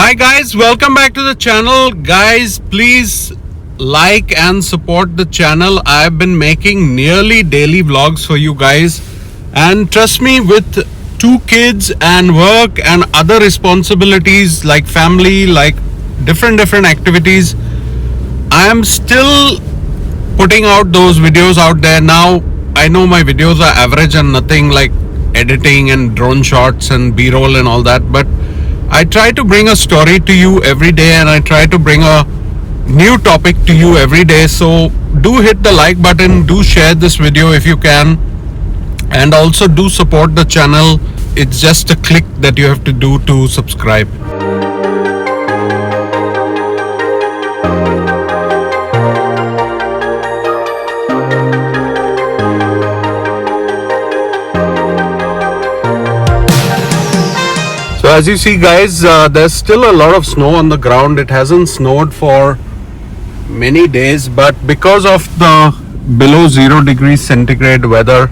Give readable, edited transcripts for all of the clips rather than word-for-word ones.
Hi guys, welcome back to the channel. Guys, please like and support the channel. I've been making nearly daily vlogs for you guys, and trust me, with 2 kids and work and other responsibilities like family, like different activities, I am still putting out those videos out there. Now I know my videos are average and nothing like editing and drone shots and b-roll and all that, but I try to bring a story to you every day, and I try to bring a new topic to you every day. So do hit the like button, do share this video if you can, and also do support the channel. It's just a click that you have to do to subscribe. So as you see guys, there's still a lot of snow on the ground. It hasn't snowed for many days, but because of the below 0 degrees centigrade weather,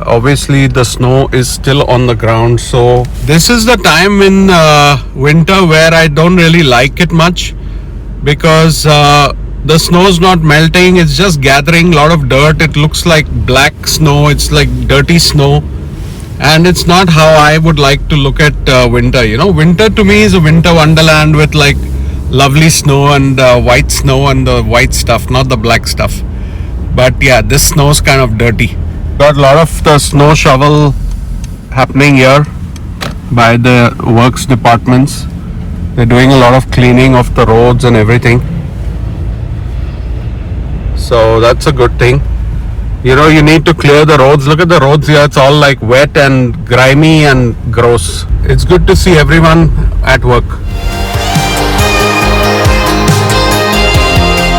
obviously the snow is still on the ground. So this is the time in winter where I don't really like it much, because the snow is not melting, it's just gathering a lot of dirt. It looks like black snow, it's like dirty snow. And it's not how I would like to look at winter. You know, winter to me is a winter wonderland with like lovely snow and white snow and the white stuff, not the black stuff. But yeah, this snow is kind of dirty. Got a lot of the snow shovel happening here by the works departments. They're doing a lot of cleaning of the roads and everything. So that's a good thing. You know, you need to clear the roads. Look at the roads here. It's all like wet and grimy and gross. It's good to see everyone at work.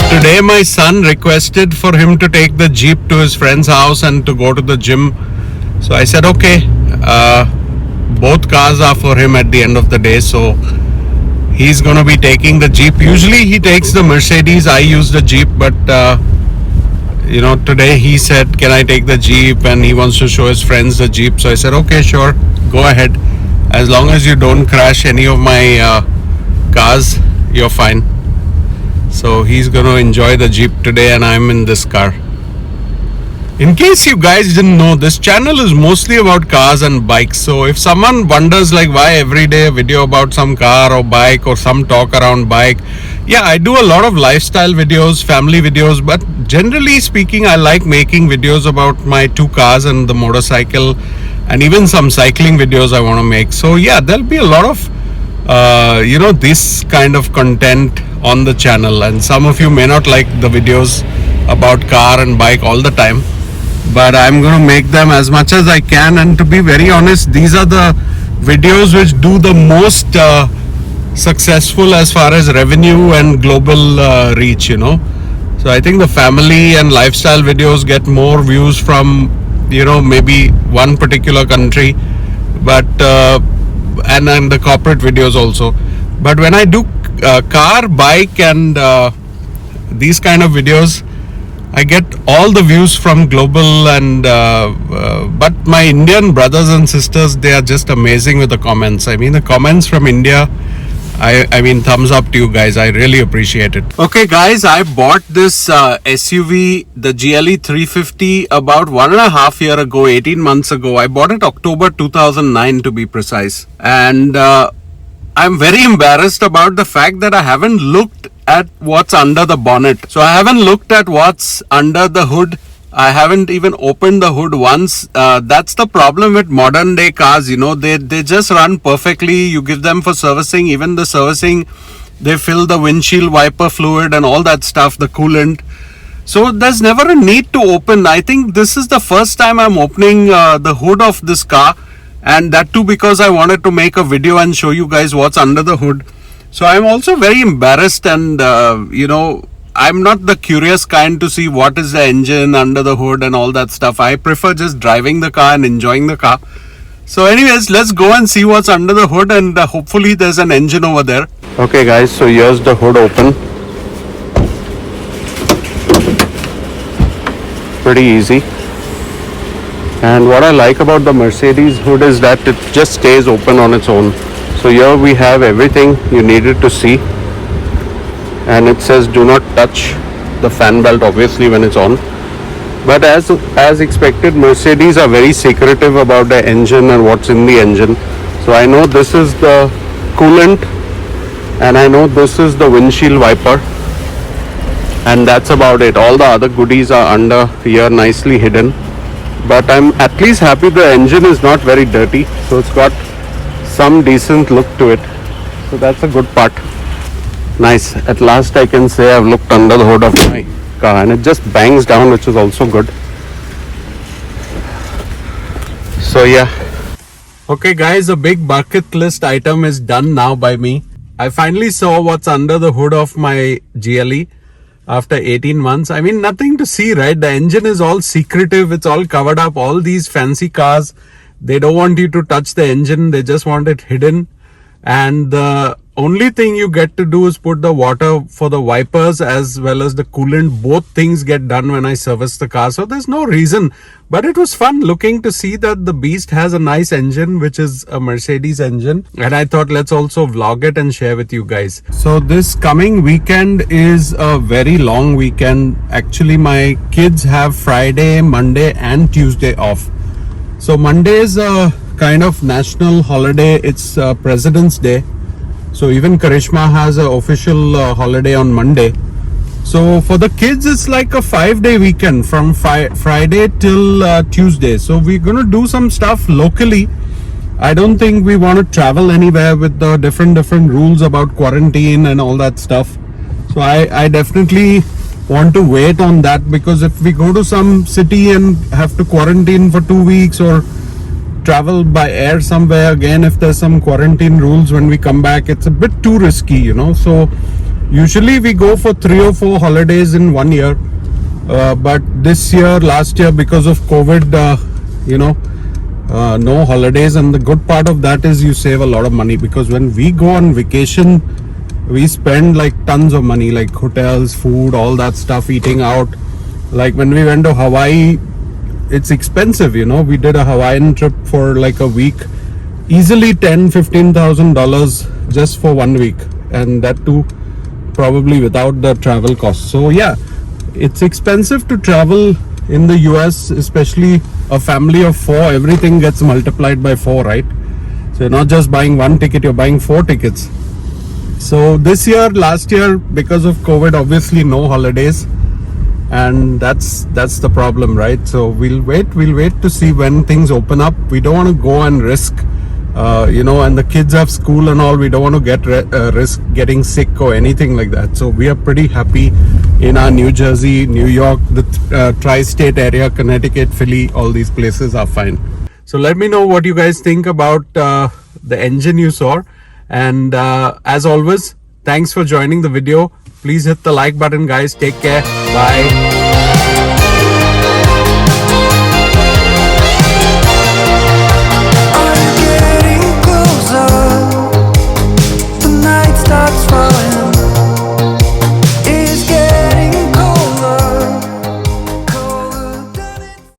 Today my son requested for him to take the Jeep to his friend's house and to go to the gym. So I said, okay, both cars are for him at the end of the day. So he's going to be taking the Jeep. Usually he takes the Mercedes. I use the Jeep, but you know, today he said, can I take the Jeep? And he wants to show his friends the Jeep. So I said, okay, sure, go ahead. As long as you don't crash any of my cars, you're fine. So he's going to enjoy the Jeep today, and I'm in this car. In case you guys didn't know, this channel is mostly about cars and bikes. So if someone wonders like why every day a video about some car or bike or some talk around bike, yeah, I do a lot of lifestyle videos, family videos, but generally speaking, I like making videos about my 2 cars and the motorcycle, and even some cycling videos I want to make. So yeah, there'll be a lot of you know, this kind of content on the channel, and some of you may not like the videos about car and bike all the time, but I'm going to make them as much as I can. And to be very honest, these are the videos which do the most successful as far as revenue and global reach, you know. So I think the family and lifestyle videos get more views from, you know, maybe one particular country, but and the corporate videos also. But when I do car, bike and these kind of videos, I get all the views from global, and but my Indian brothers and sisters, they are just amazing with the comments. I mean, the comments from India, I mean, thumbs up to you guys. I really appreciate it. Okay guys, I bought this SUV, the GLE 350, about 1.5 years ago, 18 months ago. I bought it October 2009 to be precise. And I'm very embarrassed about the fact that I haven't looked at what's under the bonnet. So I haven't looked at what's under the hood. I haven't even opened the hood once. That's the problem with modern day cars, you know, they just run perfectly. You give them for servicing, even the servicing, they fill the windshield wiper fluid and all that stuff, the coolant. So there's never a need to open. I think this is the first time I'm opening the hood of this car, and that too because I wanted to make a video and show you guys what's under the hood. So I'm also very embarrassed, and you know, I'm not the curious kind to see what is the engine under the hood and all that stuff. I prefer just driving the car and enjoying the car. So anyways, let's go and see what's under the hood, and hopefully there's an engine over there. Okay guys, so here's the hood open. Pretty easy. And what I like about the Mercedes hood is that it just stays open on its own. So here we have everything you needed to see, and it says do not touch the fan belt obviously when it's on. But as expected, Mercedes are very secretive about the engine and what's in the engine. So I know this is the coolant, and I know this is the windshield wiper, and that's about it. All the other goodies are under here, nicely hidden. But I'm at least happy the engine is not very dirty, so it's got some decent look to it. So that's a good part. Nice. At last I can say I've looked under the hood of my car, and it just bangs down, which is also good. So yeah. Okay guys, a big bucket list item is done now by me. I finally saw what's under the hood of my GLE after 18 months. I mean, nothing to see, right? The engine is all secretive. It's all covered up. All these fancy cars, they don't want you to touch the engine. They just want it hidden. And the only thing you get to do is put the water for the wipers as well as the coolant. Both things get done when I service the car. So there's no reason. But it was fun looking to see that the beast has a nice engine, which is a Mercedes engine. And I thought let's also vlog it and share with you guys. So this coming weekend is a very long weekend. Actually, my kids have Friday, Monday and Tuesday off. So Monday is a kind of national holiday. It's President's Day. So even Karishma has an official holiday on Monday. So for the kids, it's like a 5-day weekend from Friday till Tuesday. So we're going to do some stuff locally. I don't think we want to travel anywhere with the different rules about quarantine and all that stuff. So I definitely want to wait on that, because if we go to some city and have to quarantine for 2 weeks, or travel by air somewhere, again if there's some quarantine rules when we come back, it's a bit too risky, you know. So usually we go for 3 or 4 holidays in 1 year, but last year because of COVID, no holidays. And the good part of that is you save a lot of money, because when we go on vacation, we spend like tons of money, like hotels, food, all that stuff, eating out. Like when we went to Hawaii, it's expensive, you know. We did a Hawaiian trip for like a week, easily $10,000-$15,000 just for 1 week, and that too probably without the travel costs. So yeah, it's expensive to travel in the US, especially a family of 4. Everything gets multiplied by 4, right? So you're not just buying 1 ticket, you're buying 4 tickets. So last year because of COVID, obviously no holidays, and that's the problem, right? So we'll wait to see when things open up. We don't want to go and risk, and the kids have school and all. We don't want to get risk getting sick or anything like that. So we are pretty happy in our New Jersey, New York, the tri-state area, Connecticut, Philly. All these places are fine. So let me know what you guys think about the engine you saw. And as always, thanks for joining the video. Please hit the like button, guys. Take care. Bye.